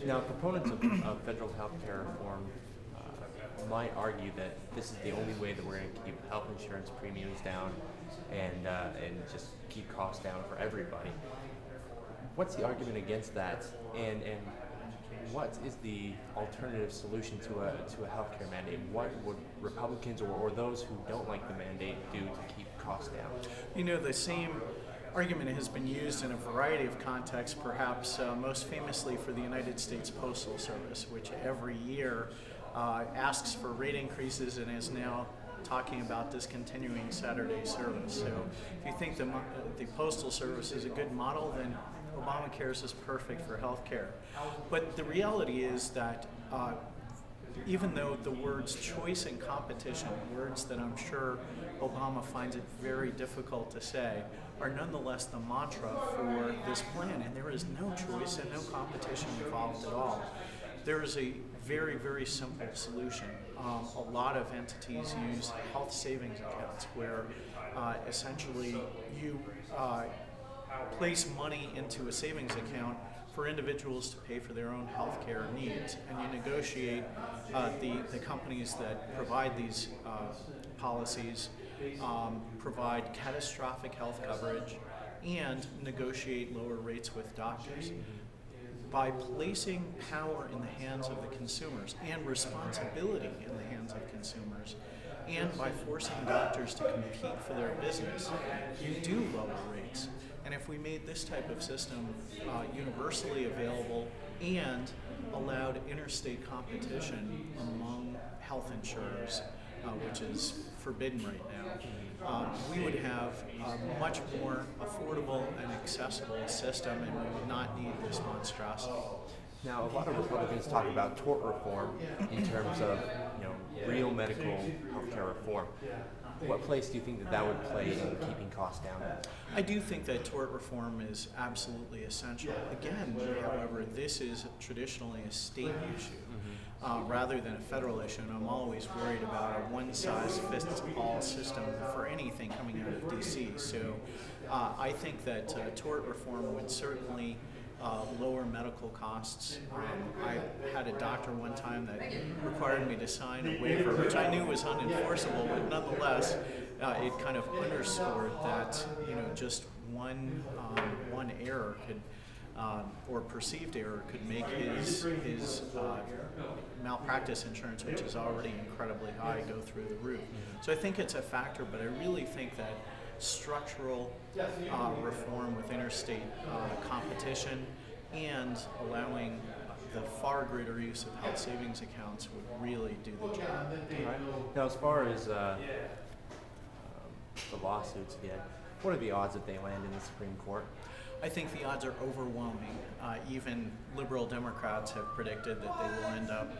Now, proponents of federal health care reform might argue that this is the only way that we're going to keep health insurance premiums down and just keep costs down for everybody. What's the argument against that? And what is the alternative solution to a healthcare mandate? What would Republicans or those who don't like the mandate do to keep costs down? You know, the same argument has been used in a variety of contexts, perhaps most famously for the United States Postal Service, which every year asks for rate increases and is now talking about discontinuing Saturday service. So if you think the Postal Service is a good model, then Obamacare's is perfect for healthcare. But the reality is that even though the words choice and competition, words that I'm sure Obama finds it very difficult to say, are nonetheless the mantra for this plan, and there is no choice and no competition involved at all. There is a very, very simple solution. A lot of entities use health savings accounts where essentially you place money into a savings account for individuals to pay for their own health care needs, and you negotiate the companies that provide these policies provide catastrophic health coverage and negotiate lower rates with doctors. By placing power in the hands of the consumers and responsibility in the hands of consumers, and by forcing doctors to compete for their business, you do lower rates. And if we made this type of system universally available and allowed interstate competition among health insurers, which is forbidden right now, we would have a much more affordable and accessible system, and we would not need this monstrosity. Now, a lot of Republicans talk about tort reform in terms of real medical healthcare reform. What place do you think that would play in keeping costs down? I do think that tort reform is absolutely essential. Again, however, this is traditionally a state issue rather than a federal issue, and I'm always worried about a one-size-fits-all system for anything coming out of D.C. So I think that tort reform would certainly lower medical costs. I had a doctor one time that required me to sign a waiver, which I knew was unenforceable, but nonetheless, it kind of underscored that just one error could, or perceived error, could make his malpractice insurance, which is already incredibly high, go through the roof. So I think it's a factor, but I really think that structural reform with interstate competition and allowing the far greater use of health savings accounts would really do the job. Right. Now, as far as the lawsuits get, what are the odds that they land in the Supreme Court? I think the odds are overwhelming. Even liberal Democrats have predicted that they will end up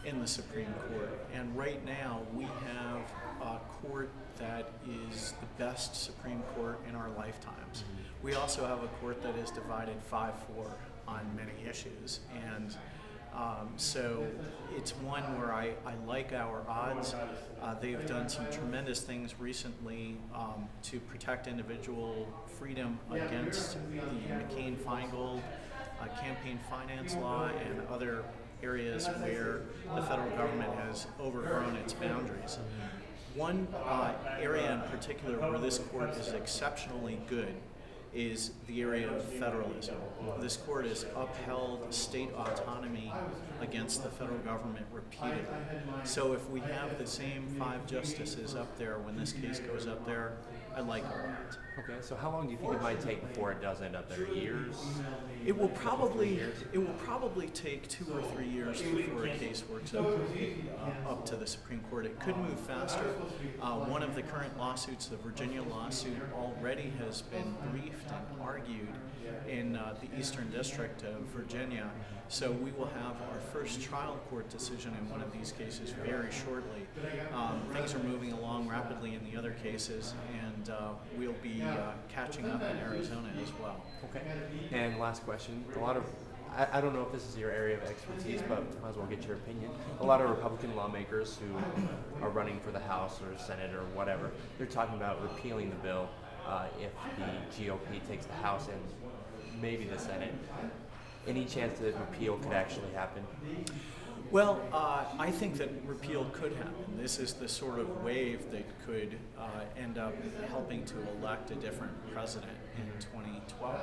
in the Supreme Court. And right now, we have a court that is the best Supreme Court in our lifetimes. We also have a court that is divided 5-4 on many issues. And so it's one where I like our odds. They've done some tremendous things recently to protect individual freedom against the McCain-Feingold campaign finance law and other areas where the federal government has overgrown its boundaries. One area in particular where this court is exceptionally good is the area of federalism. This court has upheld state autonomy against the federal government repeatedly. So if we have the same 5 justices up there when this case goes up there, I like our odds. Okay, so how long do you think it might take before it does end up there? Years? It will probably take 2 or 3 years before a case works up to the Supreme Court. It could move faster. One of the current lawsuits, the Virginia lawsuit, already has been briefed and argued in the Eastern District of Virginia. So we will have our first trial court decision in one of these cases very shortly. Things are moving along rapidly in the other cases, and we'll be catching up in Arizona as well. Okay. And last question. I don't know if this is your area of expertise, but might as well get your opinion. A lot of Republican lawmakers who are running for the House or Senate or whatever, they're talking about repealing the bill if the GOP takes the House and maybe the Senate. any chance that repeal could actually happen? Well, I think that repeal could happen. This is the sort of wave that could end up helping to elect a different president in 2012.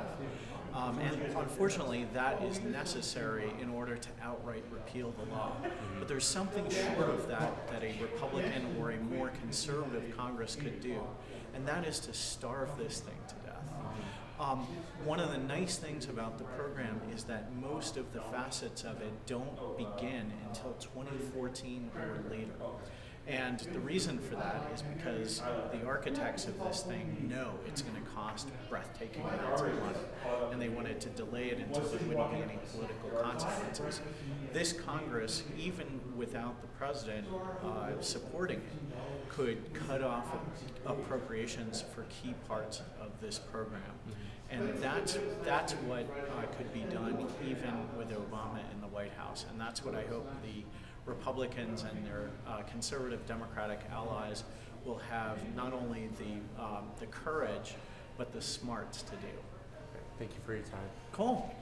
And unfortunately, that is necessary in order to outright repeal the law. But there's something short of that that a Republican or a more conservative Congress could do, and that is to starve this thing to death. One of the nice things about the program is that most of the facets of it don't begin until 2014 or later. And the reason for that is because the architects of this thing know it's going to cost breathtaking amounts of money, and they wanted to delay it until there wouldn't be any political consequences. This Congress, even without the president supporting it, could cut off appropriations for key parts of this program. And that's what could be done even with Obama in the White House. And that's what I hope the Republicans and their conservative Democratic allies will have not only the courage, but the smarts to do. Thank you for your time. Cool.